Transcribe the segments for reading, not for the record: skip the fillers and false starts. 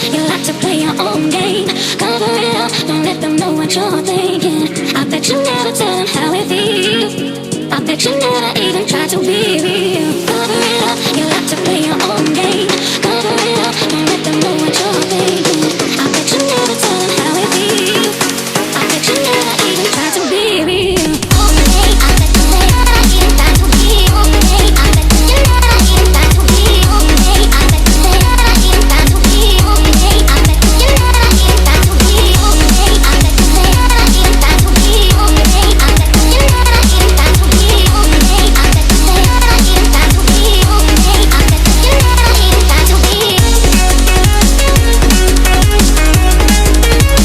You like to play your own game. Cover it up, don't let them know what you're thinking. I bet you never tell them how it feels. I bet you never even try to be real. Cover it up, you like to play your own game. Cover it up, don't let them know what you're thinking. I bet you never tell them how it feels. I bet you never even try to be real. Okay, I bet you never even try to be okay. I bet you never even try to be okay. I bet you never even try to be okay. I bet you never even try to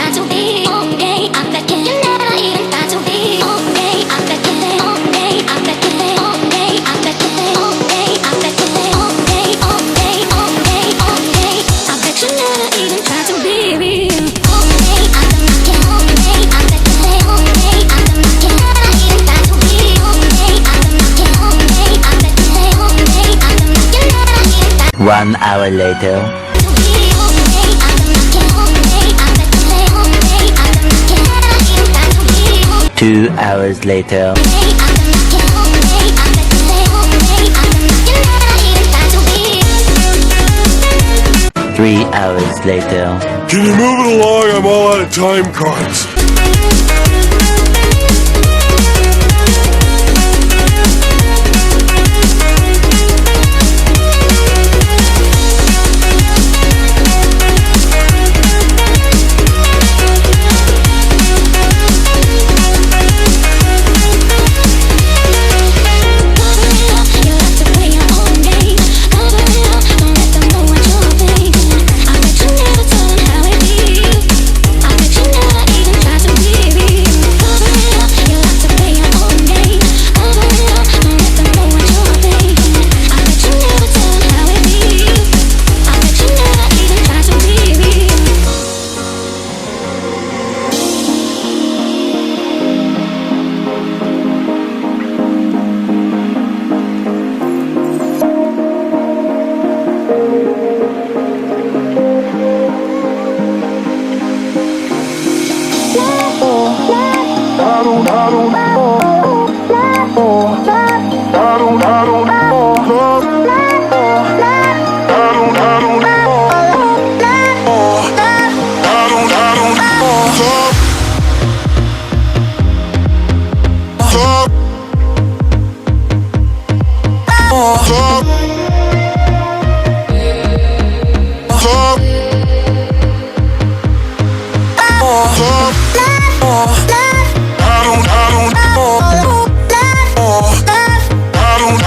be okay. I bet you never even try to be okay. I bet you never even try to be okay. I bet you never even try to be okay. I bet you never even try to be. One hour later. 2 hours later. 3 hours later. Can you move it along? I'm all out of time cards. I don't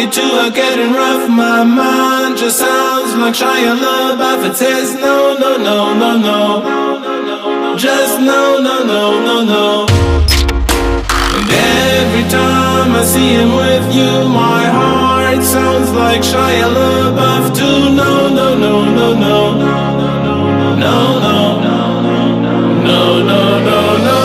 you two are getting rough. My mind just sounds like Shia LaBeouf. It says no, no, no, no, no. Just no, no, no, no, no. And every time I see him with you, my heart sounds like Shia LaBeouf too. No, no, no, no, no. No, no, no, no, no, no, no.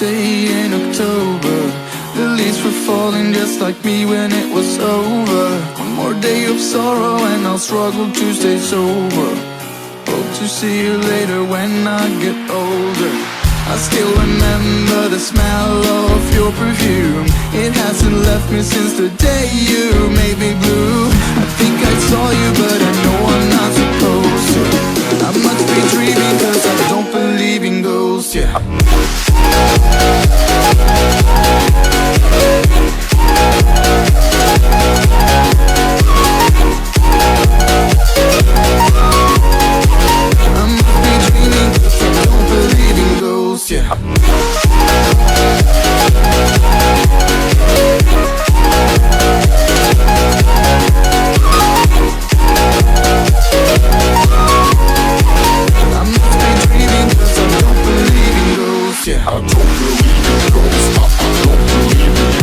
day in October. The leaves were falling just like me when it was over. One more day of sorrow and I'll struggle to stay sober. Hope to see you later when I get older. I still remember the smell of your perfume. It hasn't left me since the day you made me blue. I think I saw you but I know I'm not supposed to. I must be dreaming cause I don't believe in ghosts, yeah. I must be dreaming cause I don't believe in ghosts, yeah. I must be dreaming cause I don't believe in ghosts, yeah. I don't believe in ghosts, I don't believe in